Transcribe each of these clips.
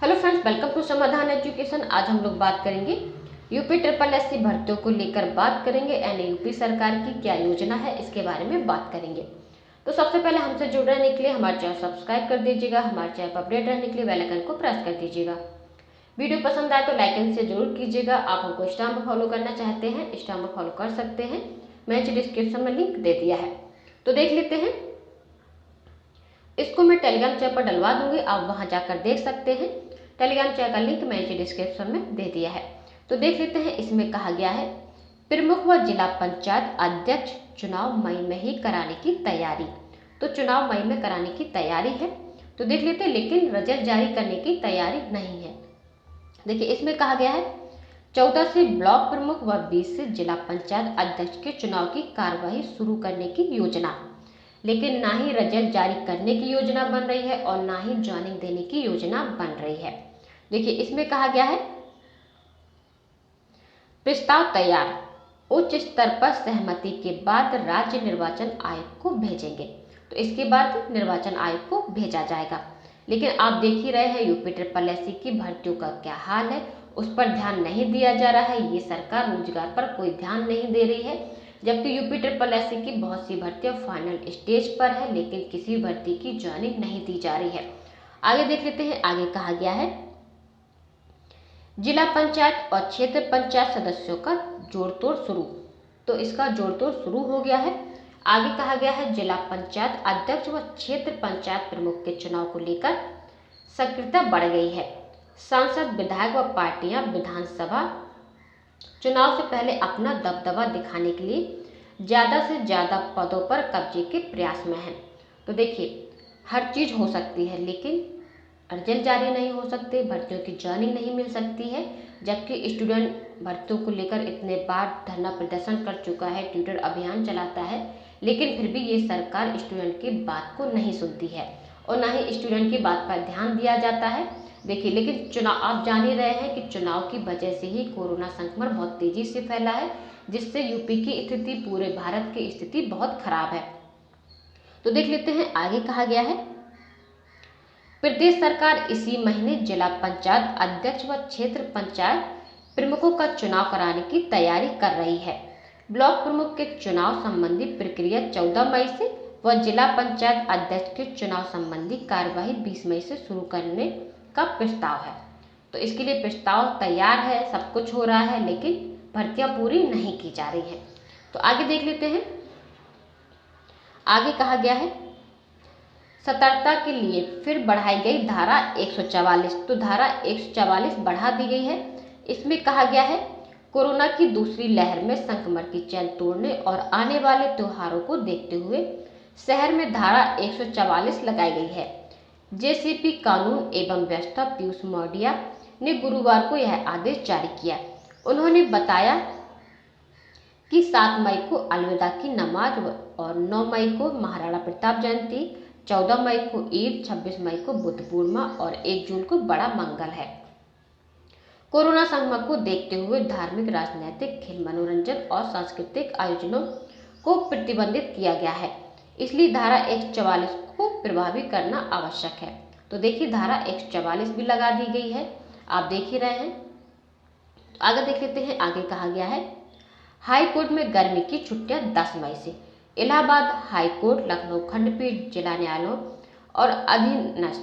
Hello friends, welcome to समाधान education. आज हम लोग बात करेंगे यूपी ट्रिपल एससी भर्तियों को लेकर बात करेंगे एंड यूपी सरकार की क्या योजना है इसके बारे में बात करेंगे। तो सबसे पहले हमसे जुड़ रहने के लिए हमारे चैनल सब्सक्राइब कर दीजिएगा, हमारे चैनल पर अपडेट रहने के लिए बेल आइकन को प्रेस कर दीजिएगा। वीडियो पसंद आए तो लाइक एंड शेयर जरूर कीजिएगा। आप हमको इंस्टाग्राम पर फॉलो करना चाहते हैं, इंस्टाग्राम पर फॉलो कर सकते हैं, मैंने डिस्क्रिप्शन में लिंक दे दिया है। तो देख लेते हैं, इसको मैं टेलीग्राम चैनल पर डलवा दूंगी, आप वहां जाकर देख सकते हैं। टेलीग्राम चैनल का लिंक मैंने डिस्क्रिप्शन में दे दिया है। तो देख लेते हैं, इसमें कहा गया है प्रमुख व जिला पंचायत अध्यक्ष चुनाव मई में ही कराने की तैयारी। तो चुनाव मई में कराने की तैयारी है। तो देख लेते हैं, लेकिन रिजल्ट जारी करने की तैयारी नहीं है। देखिए, इसमें कहा गया है 14 से ब्लॉक प्रमुख व 20 से जिला पंचायत अध्यक्ष के चुनाव की कार्यवाही शुरू करने की योजना, लेकिन ना ही रिजल्ट जारी करने की योजना बन रही है और ना ही ज्वाइनिंग देने की योजना बन रही है। देखिए, इसमें कहा गया है प्रस्ताव तैयार, उच्च स्तर पर सहमति के बाद राज्य निर्वाचन आयोग को भेजेंगे। तो इसके बाद निर्वाचन आयोग को भेजा जाएगा। लेकिन आप देख ही रहे हैं यूपी ट्रिपल एससी की भर्तियों का क्या हाल है, उस पर ध्यान नहीं दिया जा रहा है। ये सरकार रोजगार पर कोई ध्यान नहीं दे रही है, जबकि यूपी ट्रिपल एससी की बहुत सी भर्तियां फाइनल स्टेज पर है, लेकिन किसी भर्ती की ज्वाइनिंग नहीं दी जा रही है। आगे देख लेते हैं, आगे कहा गया है जिला पंचायत और क्षेत्र पंचायत सदस्यों का जोड़तोड़ शुरू। तो इसका जोड़तोड़ शुरू हो गया है। आगे कहा गया है जिला पंचायत अध्यक्ष व क्षेत्र पंचायत प्रमुख के चुनाव को लेकर सक्रियता बढ़ गई है। सांसद, विधायक व पार्टियां विधानसभा चुनाव से पहले अपना दबदबा दिखाने के लिए ज्यादा से ज्यादा पदों पर कब्जे के प्रयास में हैं। तो देखिए, हर चीज हो सकती है, लेकिन रिजल्ट जारी नहीं हो सकते, भर्तियों की ज्वाइनिंग नहीं मिल सकती है। जबकि स्टूडेंट भर्तियों को लेकर इतने बार धरना प्रदर्शन कर चुका है, ट्विटर अभियान चलाता है, लेकिन फिर भी ये सरकार स्टूडेंट की बात को नहीं सुनती है और ना ही स्टूडेंट की बात पर ध्यान दिया जाता है। देखिए, लेकिन चुनाव, आप जान ही रहे हैं कि चुनाव की वजह से ही कोरोना संक्रमण बहुत तेजी से फैला है, जिससे यूपी की स्थिति, पूरे भारत की स्थिति बहुत खराब है। तो देख लेते हैं, आगे कहा गया है प्रदेश सरकार इसी महीने जिला पंचायत अध्यक्ष व क्षेत्र पंचायत प्रमुखों का चुनाव कराने की तैयारी कर रही है। ब्लॉक प्रमुख के चुनाव संबंधी प्रक्रिया 14 मई से व जिला पंचायत अध्यक्ष के चुनाव संबंधी कार्यवाही 20 मई से शुरू करने का प्रस्ताव है। तो इसके लिए प्रस्ताव तैयार है, सब कुछ हो रहा है, लेकिन भर्तियां पूरी नहीं की जा रही है। तो आगे देख लेते हैं, आगे कहा गया है सतर्कता के लिए फिर बढ़ाई गई धारा 144। तो धारा 144 बढ़ा दी गई है। इसमें कहा गया है कोरोना की दूसरी लहर में संक्रमण की चैन तोड़ने और आने वाले त्योहारों को देखते हुए शहर में धारा 144 लगाई गई है। जेसीपी कानून एवं व्यवस्था पीयूष मौर्य ने गुरुवार को यह आदेश जारी किया। उन्होंने बताया कि 7 मई को अलविदा की नमाज और 9 मई को महाराणा प्रताप जयंती, 14 मई को ईद, 26 मई को बुद्ध पूर्णिमा और 1 जून को बड़ा मंगल है। कोरोना संक्रमण को देखते हुए धार्मिक, राजनीतिक, खेल, मनोरंजन और सांस्कृतिक आयोजनों को प्रतिबंधित किया गया है, इसलिए धारा 144 को प्रभावी करना आवश्यक है। तो देखिए, धारा 144 भी लगा दी गई है, आप देख ही रहे हैं। आगे देख लेते हैं, आगे कहा गया है हाई कोर्ट में गर्मी की छुट्टियां 10 मई से। इलाहाबाद हाई कोर्ट, लखनऊ खंडपीठ, जिला न्यायालयों और अधीनस्थ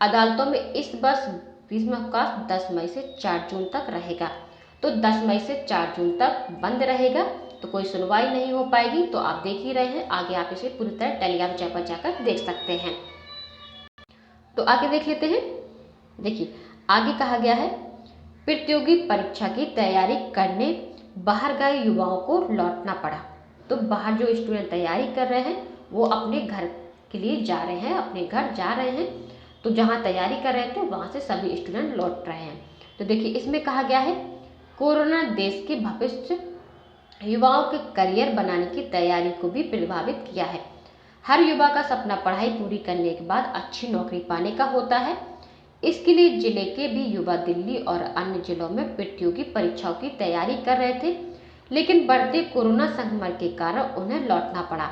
अदालतों में इस वर्ष ग्रीष्मावकाश 10 मई से 4 जून तक रहेगा। तो 10 मई से 4 जून तक बंद रहेगा, तो कोई सुनवाई नहीं हो पाएगी। तो आप देख ही रहे हैं, आगे आप इसे पूरी तरह टेलीग्राम चैनल पर जाकर देख सकते हैं। तो आगे देख लेते हैं, देखिए आगे कहा गया है प्रतियोगी परीक्षा की तैयारी करने बाहर गए युवाओं को लौटना पड़ा। तो बाहर जो स्टूडेंट तैयारी कर रहे हैं वो अपने घर के लिए जा रहे हैं, अपने घर जा रहे हैं। तो जहां तैयारी कर रहे थे वहां से सभी स्टूडेंट लौट रहे हैं। तो देखिए, इसमें कहा गया है कोरोना देश के भविष्य, युवाओं के करियर बनाने की तैयारी को भी प्रभावित किया है। हर युवा का सपना पढ़ाई पूरी करने के बाद अच्छी नौकरी पाने का होता है। इसके लिए जिले के भी युवा दिल्ली और अन्य जिलों में प्रतियोगी परीक्षाओं की तैयारी कर रहे थे, लेकिन बढ़ते कोरोना संक्रमण के कारण उन्हें लौटना पड़ा।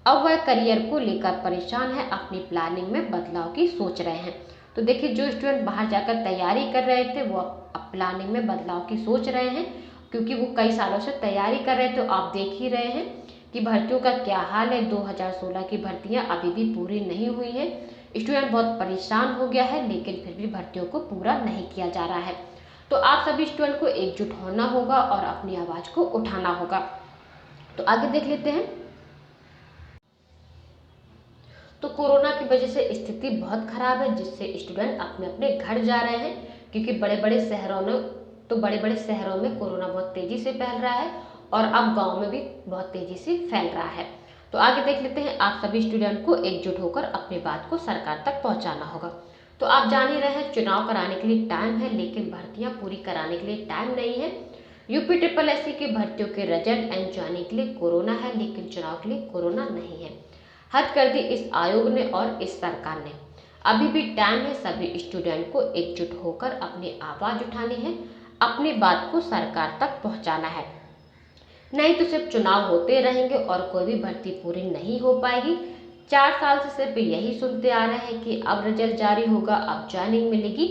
अब वह करियर को लेकर परेशान है, अपनी प्लानिंग में बदलाव की सोच रहे हैं। तो देखिए जो स्टूडेंट बाहर जाकर तैयारी कर रहे थे वो अब प्लानिंग में बदलाव की सोच रहे हैं, क्योंकि वो कई सालों से तैयारी कर रहे थे। तो आप देख ही रहे हैं कि भर्तियों का क्या हाल है। 2016 की भर्तियां अभी भी पूरी नहीं हुई हैं। स्टूडेंट बहुत परेशान हो गया है, लेकिन फिर भी भर्तियों को पूरा नहीं किया जा रहा है। तो आप सभी स्टूडेंट को एकजुट होना होगा और अपनी आवाज़ को उठाना होगा। तो आगे देख लेते हैं। तो कोरोना की वजह से स्थिति बहुत खराब है, जिससे स्टूडेंट अपने अपने घर जा रहे हैं, क्योंकि बड़े बड़े शहरों में कोरोना बहुत तेज़ी से फैल रहा है और अब गांव में भी बहुत तेज़ी से फैल रहा है। तो आगे देख लेते हैं। आप सभी स्टूडेंट को एकजुट होकर अपनी बात को सरकार तक पहुंचाना होगा। तो आप जान ही रहे हैं चुनाव कराने के लिए टाइम है, लेकिन भर्तियां पूरी कराने के लिए टाइम नहीं है। UPSSC की भर्तियों के रिजल्ट एंड ज्वाइनिंग के लिए कोरोना है, लेकिन चुनाव के लिए कोरोना नहीं है। हद कर दी इस आयोग ने और इस सरकार ने। अभी भी टाइम है, सभी स्टूडेंट को एकजुट होकर अपनी आवाज़ उठानी है, अपनी बात को सरकार तक पहुंचाना है। नहीं तो सिर्फ चुनाव होते रहेंगे और कोई भी भर्ती पूरी नहीं हो पाएगी। 4 साल से सिर्फ यही सुनते आ रहे हैं कि अब रिजल्ट जारी होगा, अब ज्वाइनिंग मिलेगी,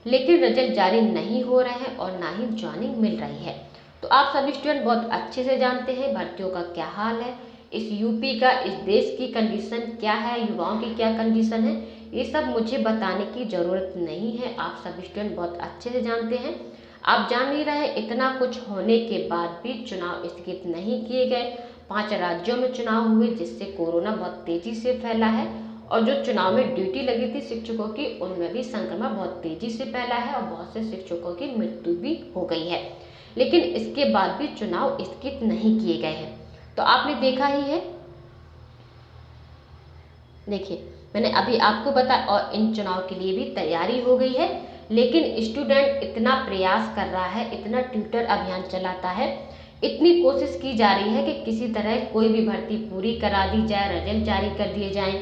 लेकिन रिजल्ट जारी नहीं हो रहे हैं और ना ही ज्वाइनिंग मिल रही है। तो आप सभी स्टूडेंट बहुत अच्छे से जानते हैं भर्तियों का क्या हाल है, इस यूपी का, इस देश की कंडीशन क्या है, युवाओं की क्या कंडीशन है। ये सब मुझे बताने की ज़रूरत नहीं है, आप सभी स्टूडेंट बहुत अच्छे से जानते हैं। आप जान नहीं रहे, इतना कुछ होने के बाद भी चुनाव स्थगित नहीं किए गए। 5 राज्यों में चुनाव हुए, जिससे कोरोना बहुत तेज़ी से फैला है और जो चुनाव में ड्यूटी लगी थी शिक्षकों की, उनमें भी संक्रमण बहुत तेज़ी से फैला है और बहुत से शिक्षकों की मृत्यु भी हो गई है। लेकिन इसके बाद भी चुनाव स्थगित नहीं किए गए हैं। तो आपने देखा ही है, देखिए मैंने अभी आपको बताया, और इन चुनाव के लिए भी तैयारी हो गई है। लेकिन स्टूडेंट इतना प्रयास कर रहा है, इतना ट्विटर अभियान चलाता है, इतनी कोशिश की जा रही है कि किसी तरह कोई भी भर्ती पूरी करा दी जाए, रिजल्ट जारी कर दिए जाएं,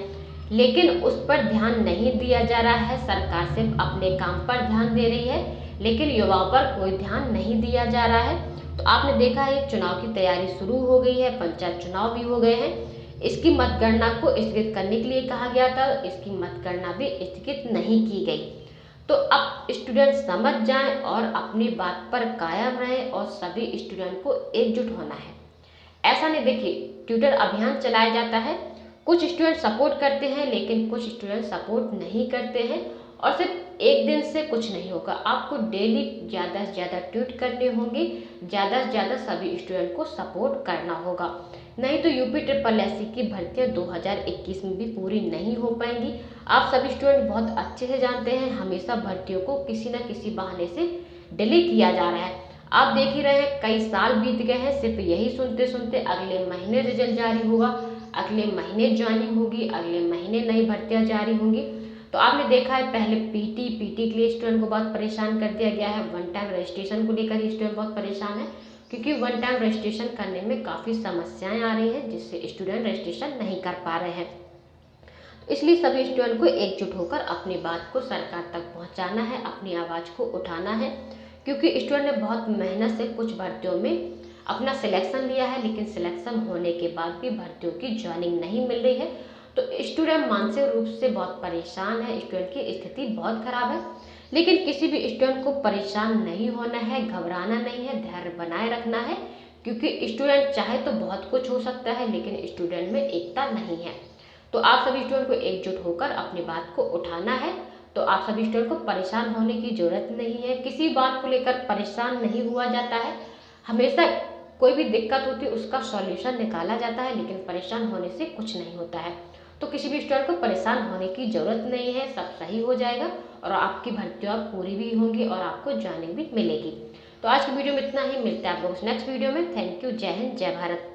लेकिन उस पर ध्यान नहीं दिया जा रहा है। सरकार सिर्फ अपने काम पर ध्यान दे रही है, लेकिन युवाओं पर कोई ध्यान नहीं दिया जा रहा है। तो आपने देखा है चुनाव की तैयारी शुरू हो गई है, पंचायत चुनाव भी हो गए हैं। इसकी मतगणना को स्थगित करने के लिए कहा गया था, इसकी मतगणना भी स्थगित नहीं की गई। तो अब स्टूडेंट समझ जाएं और अपनी बात पर कायम रहें और सभी स्टूडेंट को एकजुट होना है। ऐसा नहीं, देखिए ट्विटर अभियान चलाया जाता है, कुछ स्टूडेंट सपोर्ट करते हैं, लेकिन कुछ स्टूडेंट सपोर्ट नहीं करते हैं। और सिर्फ एक दिन से कुछ नहीं होगा, आपको डेली ज़्यादा से ज़्यादा ट्वीट करने होंगे, ज़्यादा से ज़्यादा सभी स्टूडेंट को सपोर्ट करना होगा। नहीं तो UPSSC की भर्तियाँ 2021 में भी पूरी नहीं हो पाएंगी। आप सभी स्टूडेंट बहुत अच्छे से जानते हैं, हमेशा भर्तियों को किसी न किसी बहाने से डिले किया जा रहा है। आप देख ही रहे हैं, कई साल बीत गए हैं सिर्फ यही सुनते सुनते। अगले महीने रिजल्ट जारी होगा, अगले महीने ज्वाइनिंग होगी, अगले महीने नई भर्तियाँ जारी होंगी। तो आपने देखा है पहले पीटी के लिए स्टूडेंट को बहुत परेशान कर दिया गया है, वन टाइम रजिस्ट्रेशन को लेकर स्टूडेंट बहुत परेशान है, क्योंकि वन टाइम रजिस्ट्रेशन करने में काफ़ी समस्याएं आ रही हैं, जिससे स्टूडेंट रजिस्ट्रेशन नहीं कर पा रहे हैं। तो इसलिए सभी स्टूडेंट को एकजुट होकर अपनी बात को सरकार तक पहुंचाना है, अपनी आवाज़ को उठाना है, क्योंकि स्टूडेंट ने बहुत मेहनत से कुछ भर्तियों में अपना सिलेक्शन लिया है, लेकिन सिलेक्शन होने के बाद भी भर्तियों की ज्वाइनिंग नहीं मिल रही है। तो स्टूडेंट मानसिक रूप से बहुत परेशान है, स्टूडेंट की स्थिति बहुत खराब है। लेकिन किसी भी स्टूडेंट को परेशान नहीं होना है, घबराना नहीं है, धैर्य बनाए रखना है, क्योंकि स्टूडेंट चाहे तो बहुत कुछ हो सकता है, लेकिन स्टूडेंट में एकता नहीं है। तो आप सभी स्टूडेंट को एकजुट होकर अपनी बात को उठाना है। तो आप सभी स्टूडेंट को परेशान होने की जरूरत नहीं है, किसी बात को लेकर परेशान नहीं हुआ जाता है। हमेशा कोई भी दिक्कत होती है उसका सॉल्यूशन निकाला जाता है, लेकिन परेशान होने से कुछ नहीं होता है। तो किसी भी स्टूडेंट को परेशान होने की ज़रूरत नहीं है, सब सही हो जाएगा और आपकी भर्तियाँ पूरी भी होंगी और आपको ज्वाइनिंग भी मिलेगी। तो आज की वीडियो में इतना ही, मिलते हैं आप लोग नेक्स्ट वीडियो में। थैंक यू, जय हिंद, जय भारत।